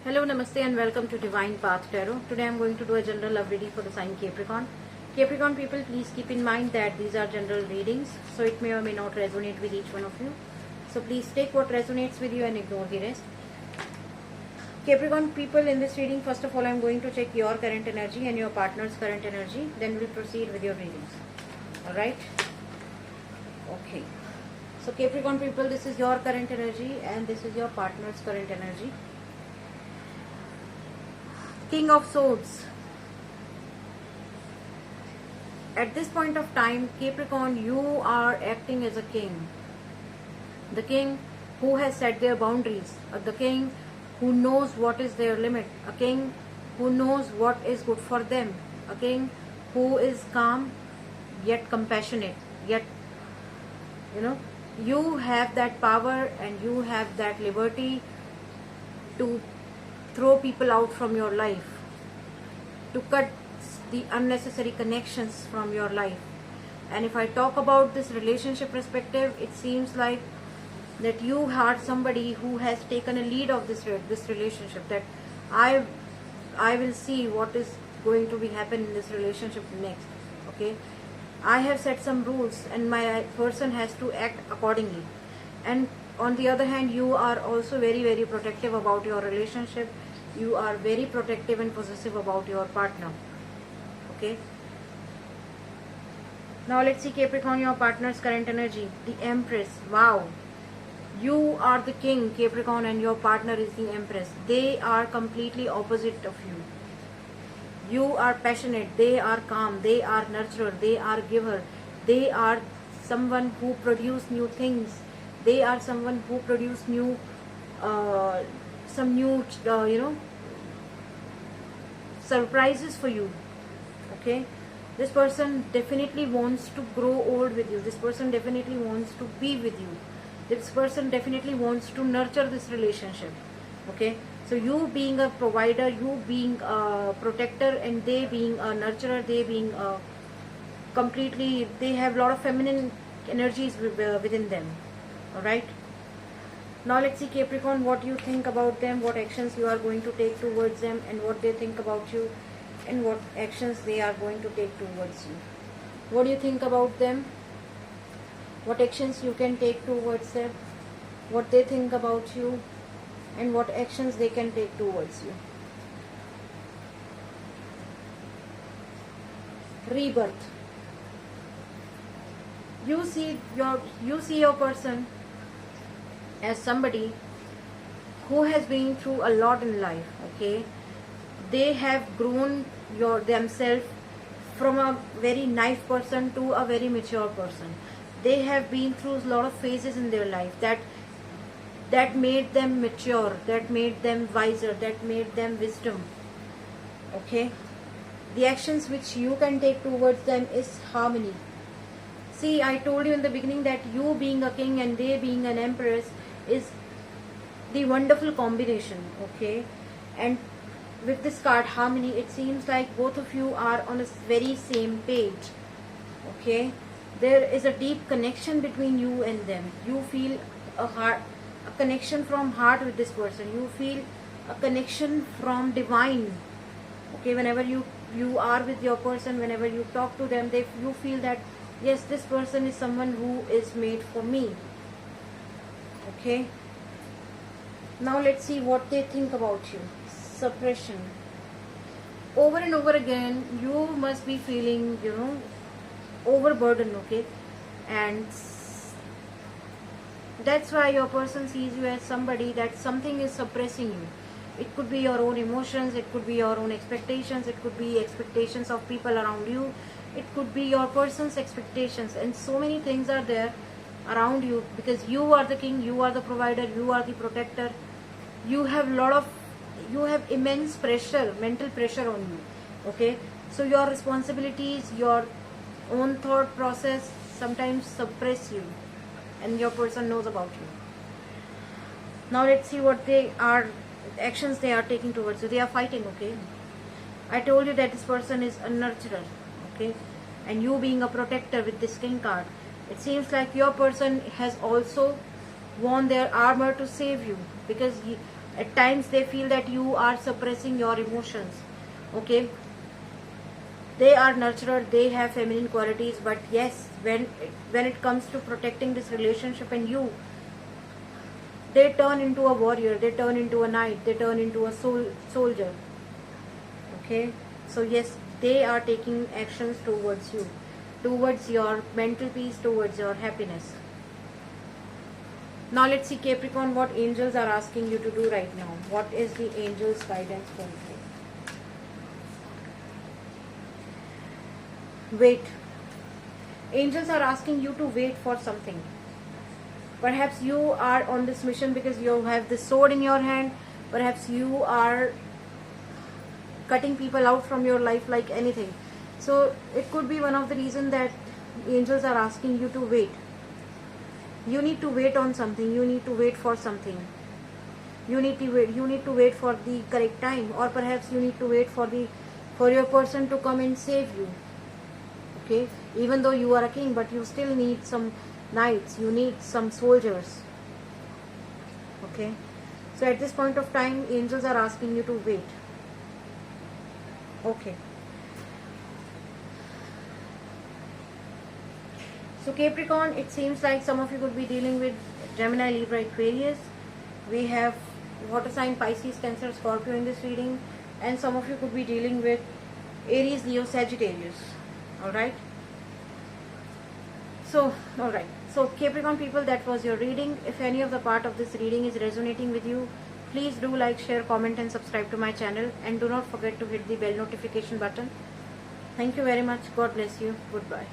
Hello, Namaste and welcome to Divine Path Tarot. Today I am going to do a general love reading for the sign Capricorn. Capricorn people, please keep in mind that these are general readings, so it may or may not resonate with each one of you. So please take what resonates with you and ignore the rest. Capricorn people, in this reading, first of all I am going to check your current energy and your partner's current energy. Then we'll proceed with your readings. Alright? Okay. So Capricorn people, this is your current energy and this is your partner's current energy. King of Swords. At this point of time, Capricorn, you are acting as a king. The king who has set their boundaries. The king who knows what is their limit. A king who knows what is good for them. A king who is calm yet compassionate. Yet, you have that power and you have that liberty to throw people out from your life, to cut the unnecessary connections from your life. And if I talk about this relationship perspective, it seems like that you are somebody who has taken a lead of this relationship, that I will see what is going to be happen in this relationship next. Okay, I have set some rules and my person has to act accordingly. And on the other hand, you are also very, very protective about your relationship. You are very protective and possessive about your partner. Okay. Now let's see Capricorn, your partner's current energy. The Empress. Wow. You are the king, Capricorn, and your partner is the Empress. They are completely opposite of you. You are passionate. They are calm. They are nurturer. They are giver. They are someone who produce new things. They are someone who produce new surprises for you. Okay, this person definitely wants to grow old with you. This person definitely wants to be with you. This person definitely wants to nurture this relationship. Okay, so you being a provider, you being a protector, and they being a nurturer, they being completely, they have a lot of feminine energies within them. Alright, now let's see Capricorn, what you think about them, what actions you are going to take towards them, and what they think about you, and what actions they are going to take towards you. What do you think about them? What actions you can take towards them? What they think about you, and what actions they can take towards you. Rebirth. You see your person as somebody who has been through a lot in life. Okay, they have grown themselves from a very naive person to a very mature person. They have been through a lot of phases in their life that made them mature, that made them wiser, that made them wisdom. Okay, the actions which you can take towards them is harmony. See, I told you in the beginning that you being a king and they being an empress is the wonderful combination. Okay, and with this card harmony, it seems like both of you are on a very same page. Okay, there is a deep connection between you and them. You feel a connection from heart with this person. You feel a connection from divine. Okay, whenever you are with your person, whenever you talk to them, you feel that yes, this person is someone who is made for me. Okay, now let's see what they think about you. Suppression. Over and over again, you must be feeling, overburdened. Okay, and that's why your person sees you as somebody that something is suppressing you. It could be your own emotions, it could be your own expectations, it could be expectations of people around you, it could be your person's expectations, and so many things are there around you because you are the king, you are the provider, you are the protector. You have immense pressure, mental pressure on you. Okay, so your responsibilities, your own thought process sometimes suppress you, and your person knows about you. Now let's see what actions they are taking towards you. They are fighting. Okay, I told you that this person is a nurturer. Okay, and you being a protector with this king card, it seems like your person has also worn their armor to save you, because At times they feel that you are suppressing your emotions. Okay, they are nurturer, they have feminine qualities, but yes, when it comes to protecting this relationship and you, they turn into a warrior, they turn into a knight, they turn into a soldier. Okay, so yes, they are taking actions towards you, towards your mental peace, towards your happiness. Now let's see, Capricorn, what angels are asking you to do right now. What is the angels' guidance for you? Wait. Angels are asking you to wait for something. Perhaps you are on this mission because you have this sword in your hand. Perhaps you are cutting people out from your life like anything. So it could be one of the reasons that angels are asking you to wait. You need to wait on something. You need to wait for something. You need to wait for the correct time, or perhaps you need to wait for your person to come and save you. Okay, even though you are a king, but you still need some knights. You need some soldiers. Okay, so at this point of time, angels are asking you to wait. Okay. So Capricorn, it seems like some of you could be dealing with Gemini, Libra, Aquarius. We have water sign Pisces, Cancer, Scorpio in this reading, and some of you could be dealing with Aries, Leo, Sagittarius. Alright. So Capricorn people, that was your reading. If any of the part of this reading is resonating with you, please do like, share, comment and subscribe to my channel, and do not forget to hit the bell notification button. Thank you very much. God bless you. Goodbye.